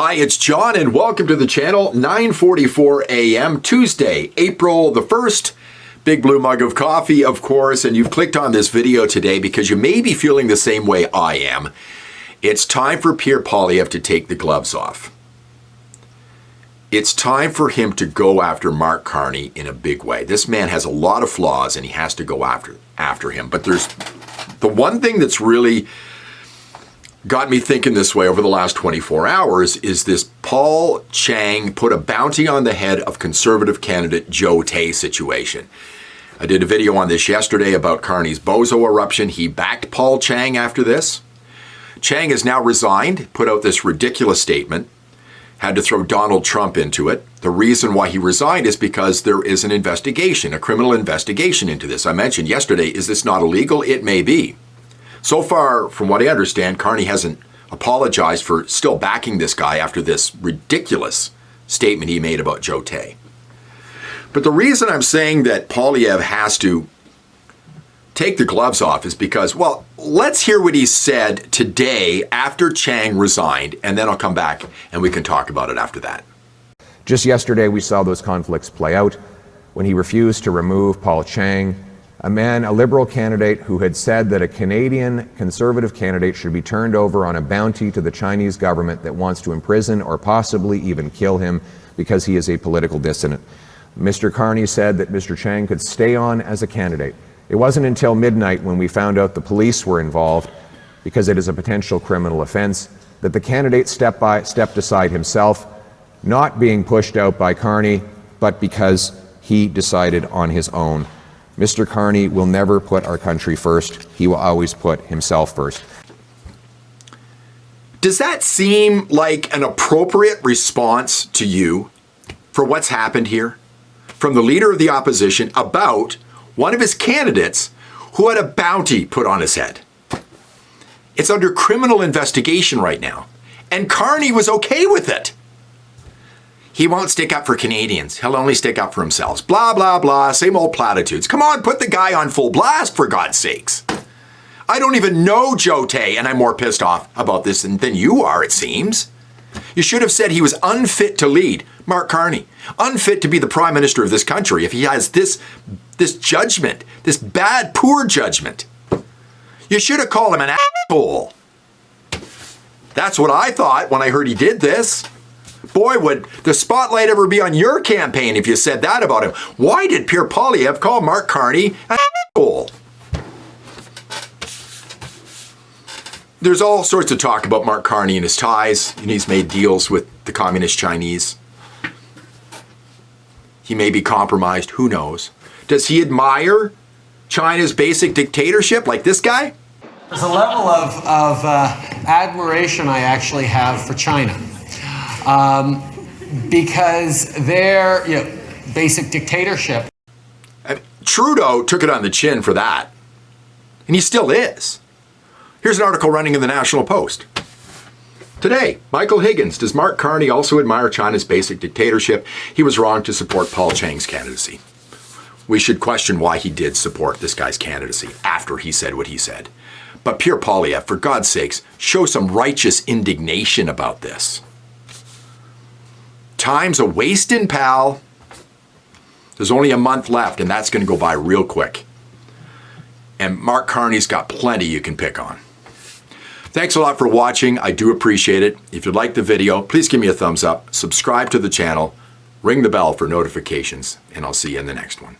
Hi, it's John and welcome to the channel. 9:44 a.m. Tuesday, April the 1st. Big blue mug of coffee, of course, and you've clicked on this video today because you may be feeling the same way I am. It's time for Pierre Poilievre to take the gloves off. It's time for him to go after Mark Carney in a big way. This man has a lot of flaws and he has to go after him. But there's the one thing that's really got me thinking this way over the last 24 hours is this Paul Chang put a bounty on the head of Conservative candidate Joe Tay situation. I did a video on this yesterday about Carney's bozo eruption. He backed Paul Chang after this. Chang has now resigned, put out this ridiculous statement, had to throw Donald Trump into it. The reason why he resigned is because there is an investigation, a criminal investigation into this. I mentioned yesterday, is this not illegal? It may be. So far, from what I understand, Carney hasn't apologized for still backing this guy after this ridiculous statement he made about Joe Tay. But the reason I'm saying that Poilievre has to take the gloves off is because, well, let's hear what he said today after Chang resigned, and then I'll come back and we can talk about it after that. Just yesterday, we saw those conflicts play out when he refused to remove Paul Chang, a Liberal candidate who had said that a Canadian Conservative candidate should be turned over on a bounty to the Chinese government that wants to imprison or possibly even kill him because he is a political dissident. Mr. Carney said that Mr. Chang could stay on as a candidate. It wasn't until midnight when we found out the police were involved, because it is a potential criminal offense, that the candidate stepped aside himself, not being pushed out by Carney, but because he decided on his own. Mr. Carney will never put our country first. He will always put himself first. Does that seem like an appropriate response to you for what's happened here from the leader of the opposition about one of his candidates who had a bounty put on his head? It's under criminal investigation right now, and Carney was okay with it. He won't stick up for Canadians. He'll only stick up for himself. Blah, blah, blah. Same old platitudes. Come on, put the guy on full blast, for God's sakes. I don't even know Joe Tay, and I'm more pissed off about this than you are, it seems. You should have said he was unfit to lead, Mark Carney. Unfit to be the prime minister of this country if he has this judgment, this bad, poor judgment. You should have called him an asshole. That's what I thought when I heard he did this. Boy, would the spotlight ever be on your campaign if you said that about him. Why did Pierre Poilievre call Mark Carney an asshole? There's all sorts of talk about Mark Carney and his ties, and he's made deals with the communist Chinese. He may be compromised, who knows? Does he admire China's basic dictatorship like this guy? There's a level of admiration I actually have for China. Because their basic dictatorship. Trudeau took it on the chin for that, and he still is. Here's an article running in the National Post. Today, Michael Higgins, does Mark Carney also admire China's basic dictatorship? He was wrong to support Paul Chang's candidacy. We should question why he did support this guy's candidacy after he said what he said. But Pierre Poilievre, for God's sakes, show some righteous indignation about this. Time's a-wasting, pal. There's only a month left, and that's going to go by real quick. And Mark Carney's got plenty you can pick on. Thanks a lot for watching. I do appreciate it. If you liked the video, please give me a thumbs up, subscribe to the channel, ring the bell for notifications, and I'll see you in the next one.